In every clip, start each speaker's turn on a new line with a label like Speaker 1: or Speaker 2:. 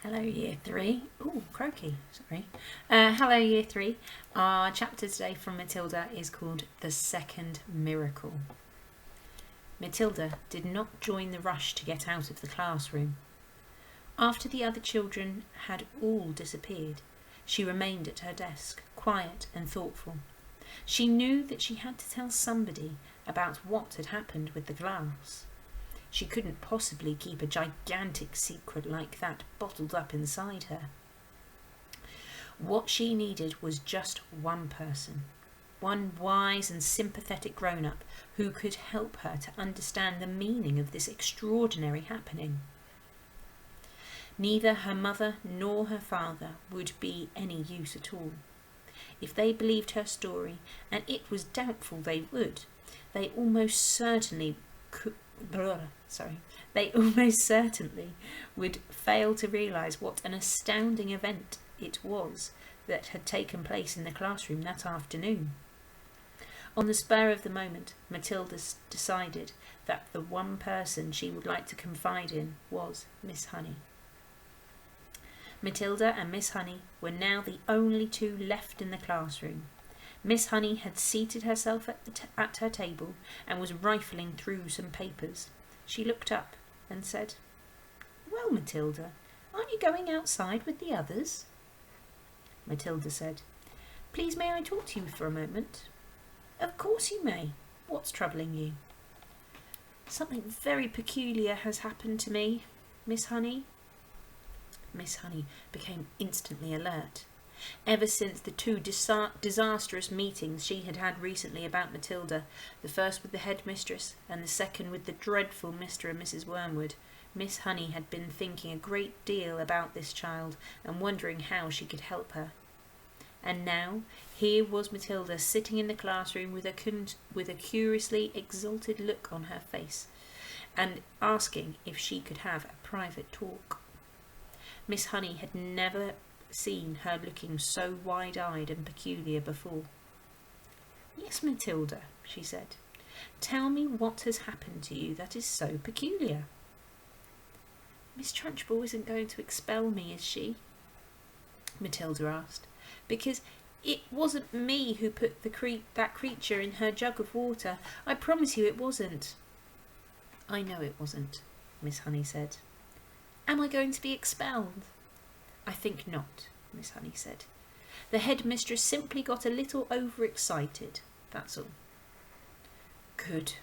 Speaker 1: Hello Year 3. Ooh, croaky, sorry. Hello Year 3. Our chapter today from Matilda is called The Second Miracle. Matilda did not join the rush to get out of the classroom. After the other children had all disappeared, she remained at her desk, quiet and thoughtful. She knew that she had to tell somebody about what had happened with the glass. She couldn't possibly keep a gigantic secret like that bottled up inside her. What she needed was just one person, one wise and sympathetic grown-up who could help her to understand the meaning of this extraordinary happening. Neither her mother nor her father would be any use at all. If they believed her story, and it was doubtful they would, they almost certainly would fail to realise what an astounding event it was that had taken place in the classroom that afternoon. On the spur of the moment, Matilda decided that the one person she would like to confide in was Miss Honey. Matilda and Miss Honey were now the only two left in the classroom. Miss Honey had seated herself at her table and was rifling through some papers. She looked up and said, "Well, Matilda, aren't you going outside with the others?" Matilda said, "Please may I talk to you for a moment?" "Of course you may. What's troubling you?" "Something very peculiar has happened to me, Miss Honey." Miss Honey became instantly alert. Ever since the two disastrous meetings she had had recently about Matilda, the first with the headmistress and the second with the dreadful Mr. and Mrs. Wormwood, Miss Honey had been thinking a great deal about this child and wondering how she could help her. And now here was Matilda sitting in the classroom with a curiously exalted look on her face and asking if she could have a private talk. Miss Honey had never seen her looking so wide-eyed and peculiar before. "Yes, Matilda," she said. "Tell me what has happened to you that is so peculiar." "Miss Trunchbull isn't going to expel me, is she?" Matilda asked. "Because it wasn't me who put that creature in her jug of water. I promise you it wasn't." "I know it wasn't," Miss Honey said. "Am I going to be expelled?" "I think not," Miss Honey said. "The headmistress simply got a little overexcited, that's all." "Good,"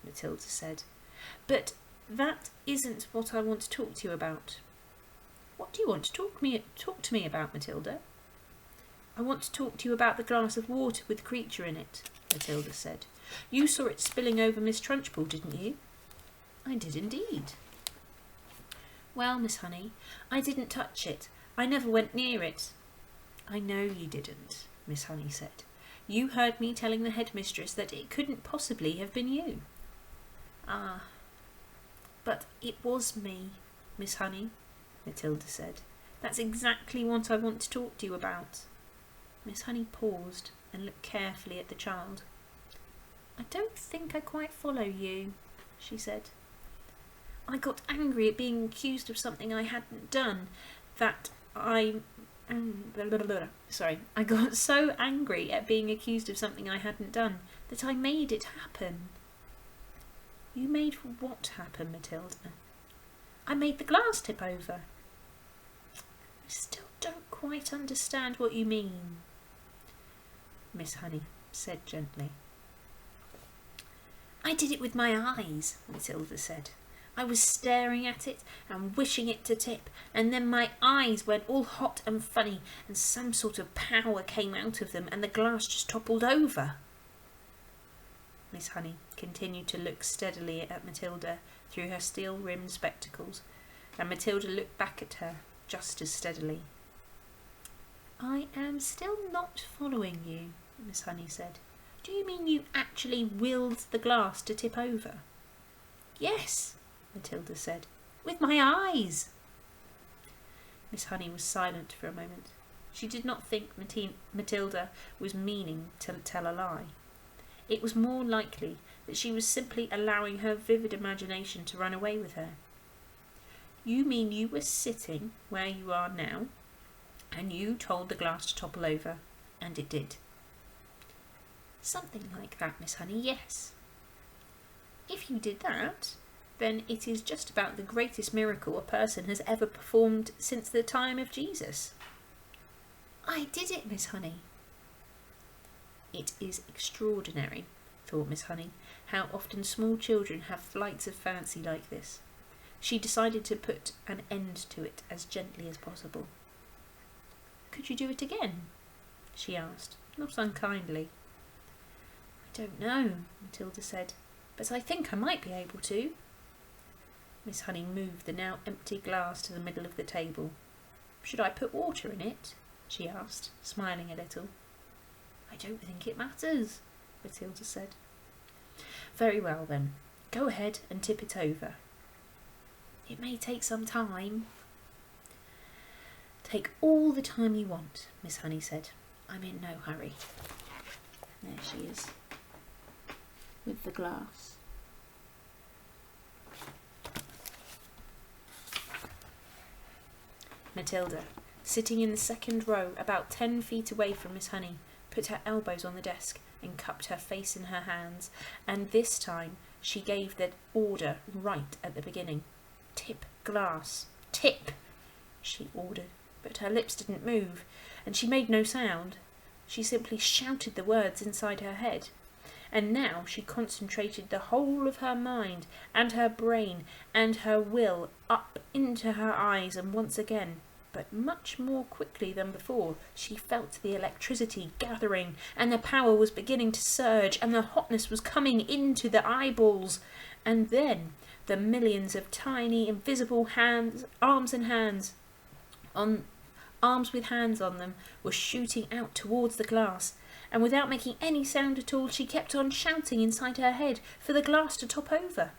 Speaker 1: Matilda said. "But that isn't what I want to talk to you about." "What do you want to talk to me about, Matilda?" "I want to talk to you about the glass of water with the creature in it," Matilda said. "You saw it spilling over Miss Trunchbull, didn't you?" "I did indeed." "Well, Miss Honey, I didn't touch it. I never went near it." "I know you didn't," Miss Honey said. "You heard me telling the headmistress that it couldn't possibly have been you." "Ah, but it was me, Miss Honey," Matilda said. "That's exactly what I want to talk to you about." Miss Honey paused and looked carefully at the child. "I don't think I quite follow you," she said. "I got angry at being accused of something I hadn't done, I got so angry at being accused of something I hadn't done that I made it happen." "You made what happen, Matilda?" "I made the glass tip over." "I still don't quite understand what you mean," Miss Honey said gently. "I did it with my eyes," Matilda said. "I was staring at it and wishing it to tip, and then my eyes went all hot and funny, and some sort of power came out of them, and the glass just toppled over." Miss Honey continued to look steadily at Matilda through her steel-rimmed spectacles, and Matilda looked back at her just as steadily. "I am still not following you," Miss Honey said. "Do you mean you actually willed the glass to tip over?" "Yes," Matilda said, "with my eyes." Miss Honey was silent for a moment. She did not think Matilda was meaning to tell a lie. It was more likely that she was simply allowing her vivid imagination to run away with her. You mean you were sitting where you are now, and you told the glass to topple over, and it did? Something like that, Miss Honey, yes. If you did that, then it is just about the greatest miracle a person has ever performed since the time of Jesus. I did it, Miss Honey. It is extraordinary, thought Miss Honey, how often small children have flights of fancy like this. She decided to put an end to it as gently as possible. Could you do it again? She asked, not unkindly. I don't know, Matilda said, but I think I might be able to. Miss Honey moved the now empty glass to the middle of the table. Should I put water in it? She asked, smiling a little. I don't think it matters, Matilda said. Very well then, go ahead and tip it over. It may take some time. Take all the time you want, Miss Honey said. I'm in no hurry. There she is, with the glass. Matilda, sitting in the second row about 10 feet away from Miss Honey, put her elbows on the desk and cupped her face in her hands, and this time she gave the order right at the beginning. Tip glass, tip, she ordered, but her lips didn't move, and she made no sound. She simply shouted the words inside her head. And now she concentrated the whole of her mind and her brain and her will up into her eyes, and once again, but much more quickly than before, she felt the electricity gathering, and the power was beginning to surge, and the hotness was coming into the eyeballs. And then the millions of tiny, invisible arms with hands on them, were shooting out towards the glass, and without making any sound at all, she kept on shouting inside her head for the glass to top over.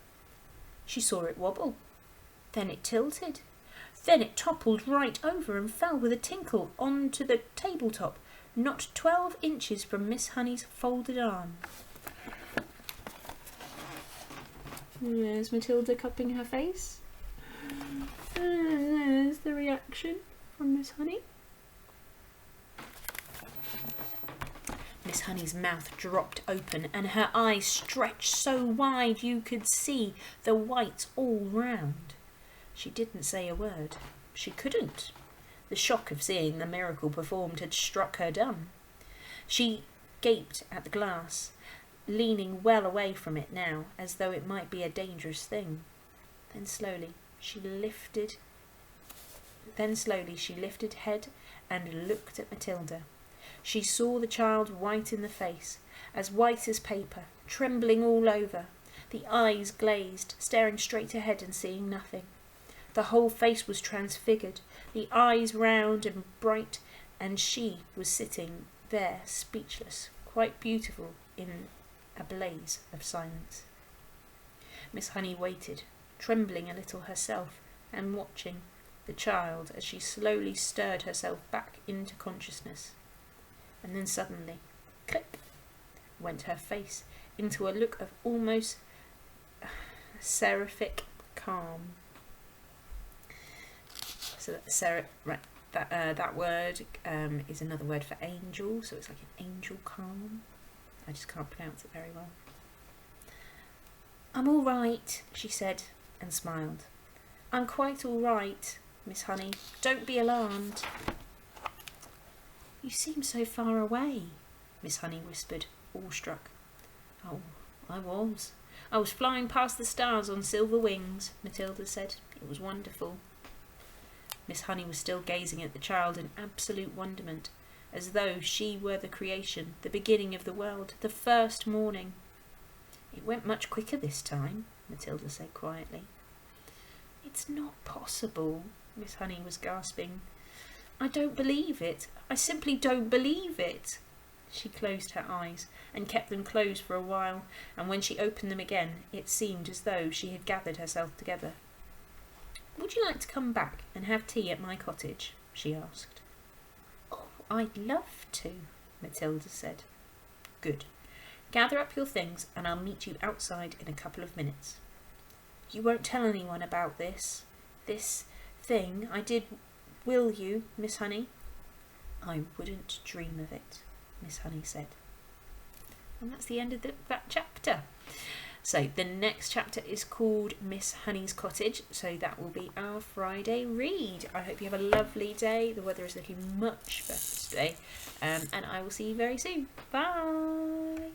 Speaker 1: She saw it wobble. Then it tilted. Then it toppled right over and fell with a tinkle onto the tabletop, not 12 inches from Miss Honey's folded arm. There's Matilda cupping her face. And there's the reaction from Miss Honey. Miss Honey's mouth dropped open and her eyes stretched so wide you could see the whites all round. She didn't say a word. She couldn't. The shock of seeing the miracle performed had struck her dumb. She gaped at the glass, leaning well away from it now, as though it might be a dangerous thing. Then slowly she lifted head and looked at Matilda. She saw the child white in the face, as white as paper, trembling all over, the eyes glazed, staring straight ahead and seeing nothing. The whole face was transfigured, the eyes round and bright, and she was sitting there speechless, quite beautiful in a blaze of silence. Miss Honey waited, trembling a little herself, and watching the child as she slowly stirred herself back into consciousness. And then suddenly, click, went her face into a look of almost seraphic calm. So that word is another word for angel, so it's like an angel calm. I just can't pronounce it very well. I'm all right, she said, and smiled. I'm quite all right, Miss Honey. Don't be alarmed. You seem so far away, Miss Honey whispered, awestruck. Oh, I was flying past the stars on silver wings, Matilda said. It was wonderful. Miss Honey was still gazing at the child in absolute wonderment, as though she were the creation, the beginning of the world, the first morning. It went much quicker this time, Matilda said quietly. It's not possible, Miss Honey was gasping. I don't believe it. I simply don't believe it. She closed her eyes and kept them closed for a while, and when she opened them again, it seemed as though she had gathered herself together. Would you like to come back and have tea at my cottage? She asked. Oh, I'd love to, Matilda said. Good. Gather up your things and I'll meet you outside in a couple of minutes. You won't tell anyone about this? this thing I did, will you, Miss Honey?" "I wouldn't dream of it," Miss Honey said. And that's the end of that chapter. So the next chapter is called Miss Honey's Cottage. So that will be our Friday read. I hope you have a lovely day. The weather is looking much better today. And I will see you very soon. Bye.